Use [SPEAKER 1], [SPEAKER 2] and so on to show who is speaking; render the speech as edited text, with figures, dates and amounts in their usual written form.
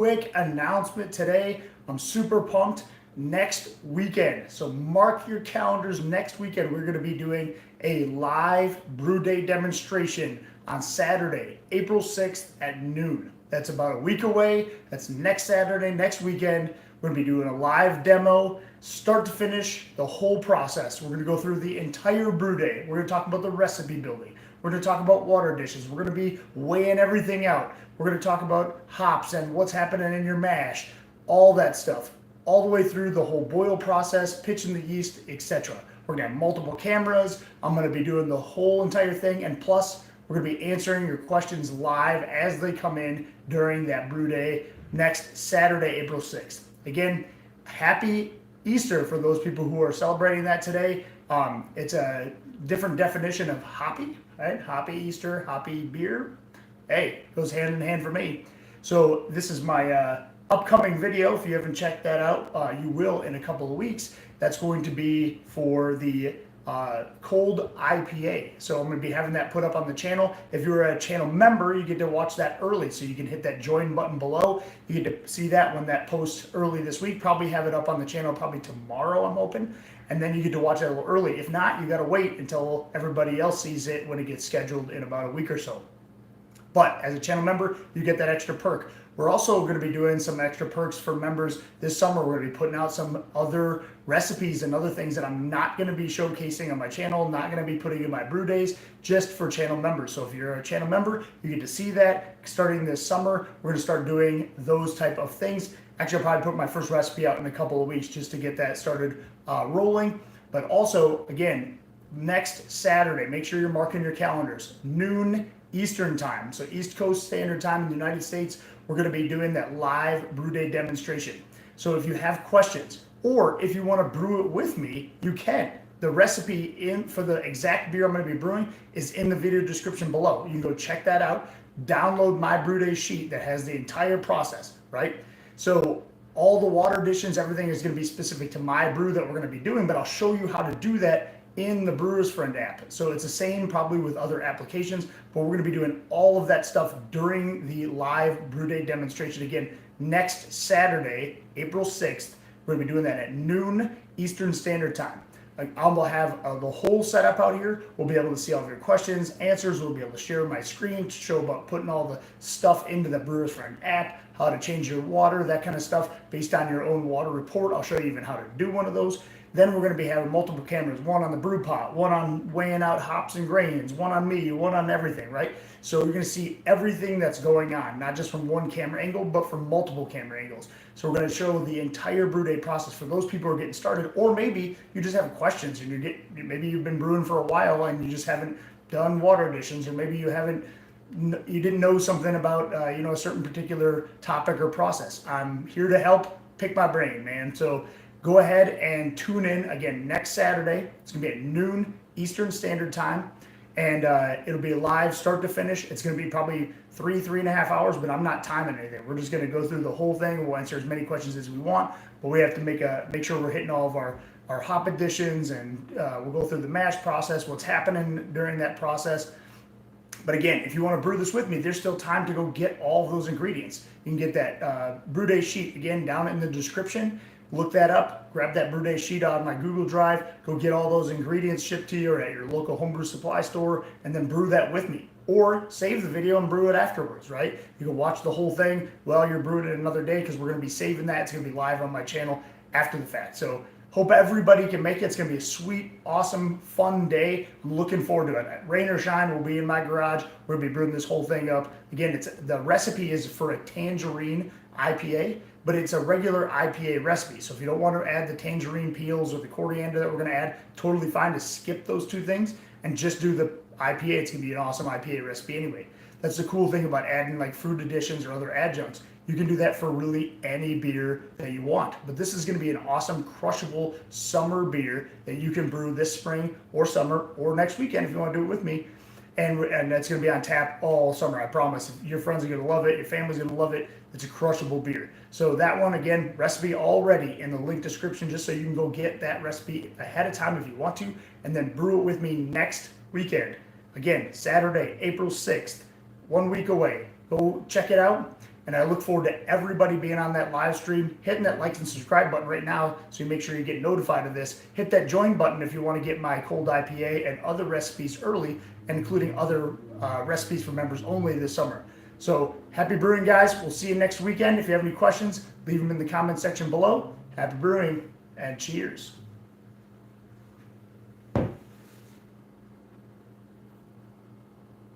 [SPEAKER 1] Quick announcement today. I'm super pumped. Next weekend, so mark your calendars. Next weekend, we're going to be doing a live brew day demonstration on Saturday, April 6th at noon. That's about a week away. That's next Saturday, next weekend. We're going to be doing a live demo, start to finish, the whole process. We're going to go through the entire brew day. We're going to talk about the recipe building. We're going to talk about water dishes. We're going to be weighing everything out. We're going to talk about hops and what's happening in your mash, all that stuff, all the way through the whole boil process, pitching the yeast, etc. We're going to have multiple cameras. I'm going to be doing the whole entire thing, and plus we're going to be answering your questions live as they come in during that brew day next Saturday, April 6th. Again, happy Easter for those people who are celebrating that today. It's a different definition of hoppy, right? Hoppy Easter, hoppy beer. Hey, goes hand in hand for me. So this is my upcoming video. If you haven't checked that out, you will in a couple of weeks. That's going to be for the cold IPA. So I'm going to be having that put up on the channel. If you're a channel member, you get to watch that early. So you can hit that join button below. You get to see that when that posts early this week. Probably have it up on the channel probably tomorrow, I'm hoping. And then you get to watch it a little early. If not, you got to wait until everybody else sees it when it gets scheduled in about a week or so. But as a channel member, you get that extra perk. We're also going to be doing some extra perks for members this summer. We're going to be putting out some other recipes and other things that I'm not going to be showcasing on my channel, not going to be putting in my brew days, just for channel members. So if you're a channel member, you get to see that. Starting this summer, we're going to start doing those type of things. Actually, I'll probably put my first recipe out in a couple of weeks just to get that started rolling. But also, again, next Saturday, make sure you're marking your calendars, noon Eastern time, so East Coast Standard Time in the United States. We're going to be doing that live brew day demonstration. So if you have questions, or if you want to brew it with me, you can. The recipe for the exact beer I'm going to be brewing is in the video description below. You can go check that out. Download my brew day sheet that has the entire process, right? So all the water additions, everything is going to be specific to my brew that we're going to be doing, but I'll show you how to do that in the Brewer's Friend app. So it's the same probably with other applications, but we're going to be doing all of that stuff during the live brew day demonstration. Again, next Saturday, April 6th, we're going to be doing that at noon Eastern Standard Time. I'll have the whole setup out here. We'll be able to see all of your questions, answers. We'll be able to share my screen to show about putting all the stuff into the Brewer's Friend app, how to change your water, that kind of stuff based on your own water report. I'll show you even how to do one of those. Then we're going to be having multiple cameras, one on the brew pot, one on weighing out hops and grains, one on me, one on everything, right? So you're going to see everything that's going on, not just from one camera angle, but from multiple camera angles. So we're going to show the entire brew day process for those people who are getting started, or maybe you just have questions and maybe you've been brewing for a while and you just haven't done water additions, or maybe you didn't know something about a certain particular topic or process. I'm here to help pick my brain, man. So go ahead and tune in again next Saturday. It's going to be at noon Eastern Standard Time, and it'll be live start to finish. It's going to be probably 3.5 hours, but I'm not timing anything. We're just going to go through the whole thing. We'll answer as many questions as we want, but we have to make sure we're hitting all of our hop additions, and we'll go through the mash process, what's happening during that process. But again, if you want to brew this with me, there's still time to go get all of those ingredients. You can get that brew day sheet again down in the description. Look that up, grab that brew day sheet on my Google Drive, go get all those ingredients shipped to you or at your local homebrew supply store, and then brew that with me. Or save the video and brew it afterwards, right? You can watch the whole thing while you're brewing it another day, because we're going to be saving that. It's going to be live on my channel after the fact. So hope everybody can make it. It's going to be a sweet, awesome, fun day. I'm looking forward to it. Rain or shine, we'll be in my garage. We're going to be brewing this whole thing up. Again, the recipe is for a tangerine IPA, but it's a regular IPA recipe. So if you don't want to add the tangerine peels or the coriander that we're going to add, totally fine to skip those two things and just do the IPA. It's going to be an awesome IPA recipe anyway. That's the cool thing about adding like fruit additions or other adjuncts. You can do that for really any beer that you want. But this is going to be an awesome, crushable summer beer that you can brew this spring or summer or next weekend if you want to do it with me. And that's going to be on tap all summer, I promise. Your friends are going to love it. Your family's going to love it. It's a crushable beer. So that one, again, recipe already in the link description, just so you can go get that recipe ahead of time if you want to, and then brew it with me next weekend. Again, Saturday, April 6th, 1 week away. Go check it out. And I look forward to everybody being on that live stream, hitting that like and subscribe button right now so you make sure you get notified of this. Hit that join button if you want to get my cold IPA and other recipes early, and including other recipes for members only this summer. So happy brewing, guys. We'll see you next weekend. If you have any questions, leave them in the comment section below. Happy brewing and cheers.